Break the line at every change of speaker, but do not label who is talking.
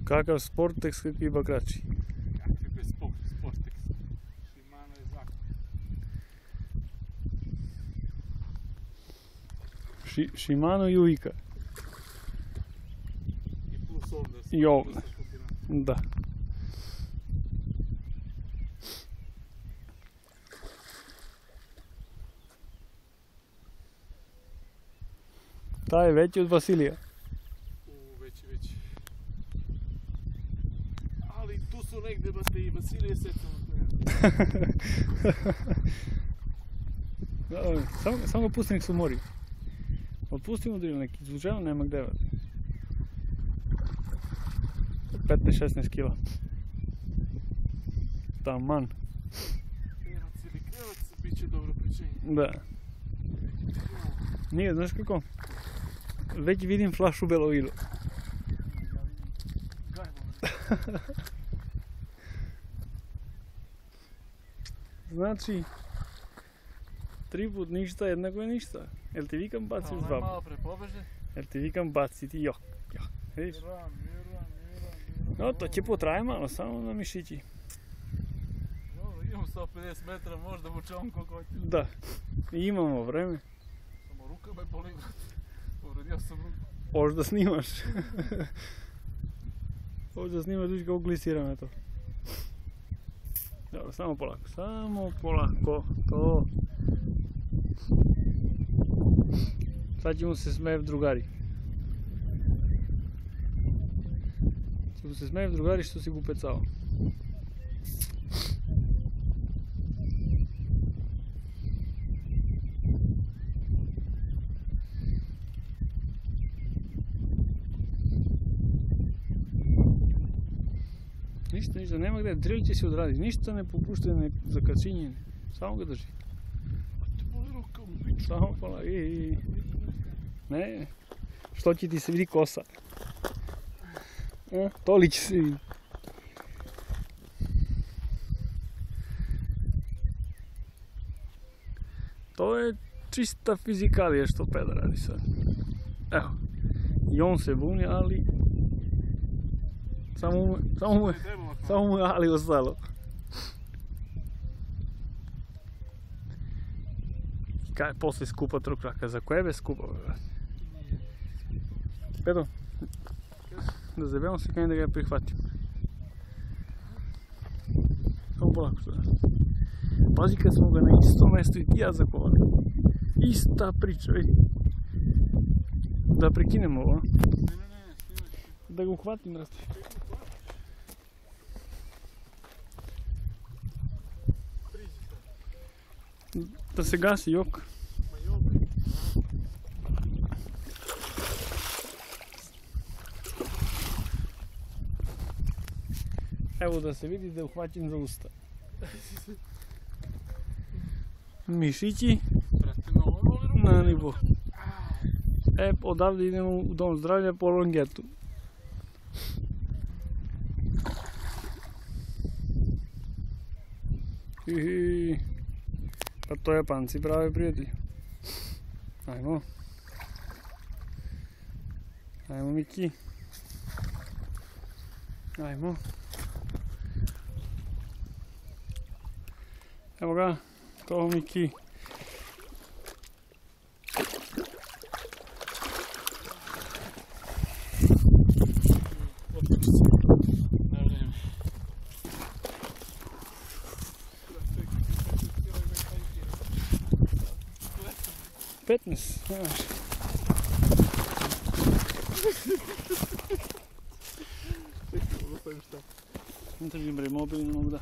Kakav Sportex, kakvi bakrači.
Kakvi Sportex. Shimano je zakon.
Shimano i Uika.
I plus ovdje.
I ovdje. Da. Taj je veći od Vasilija.
Veći. Ali tu su negdje bate i Vasilije secamo.
Samo ga pusti nek se umori. Otpustimo da ili neki izlučajno nema gdje vati. 15-16 kila. Taman.
Krevac bit će dobro pričenje.
Da. Nije, znaš kako? Već vidim flašu Belovilo. Znači, 3 put ništa, jednako je ništa. Jel ti vikam baci uz 2 puta?
Malo prepobeže.
Jel ti vikam baci ti jok. Vidiš? No, to će potraje malo, samo na mišići.
Imamo 150 metra, možda vučemo koliko hoće.
Da, imamo vreme.
Samo ruka me boli, povredio sam ruku.
Hoćeš da snimaš. Hoćeš da snimaš, vidiš kako glisiram je to. Dobro, samo polako, to. Sad ćemo se smejev drugari. Ćemo se smejev drugari što si gupecao. Ništa, nema gdje, drill će se odraditi, ništa ne popuštaj za kačinjenje, samo ga drži.
Te boli ruka, biću.
Samo pola, ne, što će ti se vidi kosa. To li će se vidi. To je čista fizikalija što peda radi sad. Evo, i on se buni, ali samo mu je ali ostalo. Kaj je poslije skupa trokraka, za koje je skupa? Pedo, da zabijamo se kaj da ga je prihvatim. Samo polako što da. Pazi kad smo ga na isto mjesto i ti ja za kola. Ista priča, vidi. Da prekinemo ovo. Da ga uhvatim rastu. Da se gasi jok. Evo da se vidi da uhvatim za usta. Mišići na nivo. Odavde idemo u dom zdravlja po longetu. Pa to Japanci pravi prijatelji. Ajmo. Ajmo Miki. Ajmo. Evo ga, to Miki. Fitness, znaš. Ne držim bre mobil, ne mogu da.